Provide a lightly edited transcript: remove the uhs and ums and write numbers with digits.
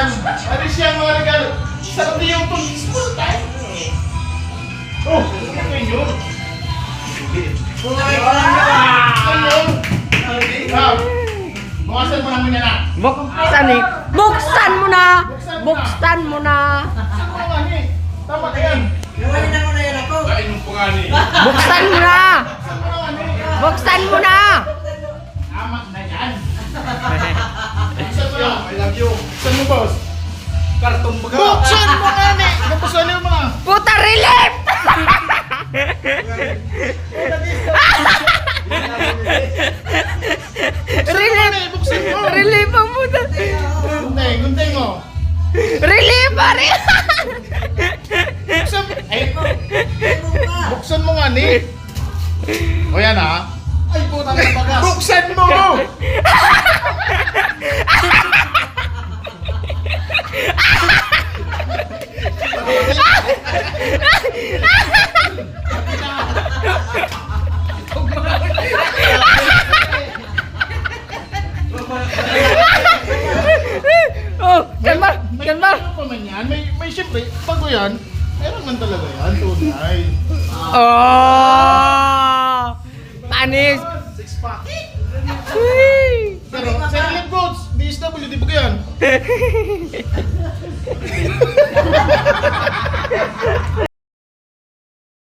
yan. Ano siya mga regalo? Sarap niyo yung small time. Oh, ano yun? Bukasan mo namin yan ah. Buksan mo na! Buksan mo na! Saan mo nga ni? Tama ka yan. Kain mo pa nga ni. Buksan mo na! Saan mo nga ni? Buksan mo na! Tama na yan. Buksan mo na. I love you. Buksan mo boss. Kartong baga. Buksan mo nga ni. Buksan mo na. Puta relief! Relief! Buksan mo. Relief ang puta! Gunting mo. Relief pa rin! Buksan mo. Ay, buksan mo nga ni. O yan ah. Ay, putang na baga. Buksan mo! Oh, kan ba? Kan ba? Ano pa man yan? May siyempre, bago yan, meron man talaga yan, tunay. Oh! Panis! Six pack. Uy! Pero, sa Relief Goods, DSWD ba yan?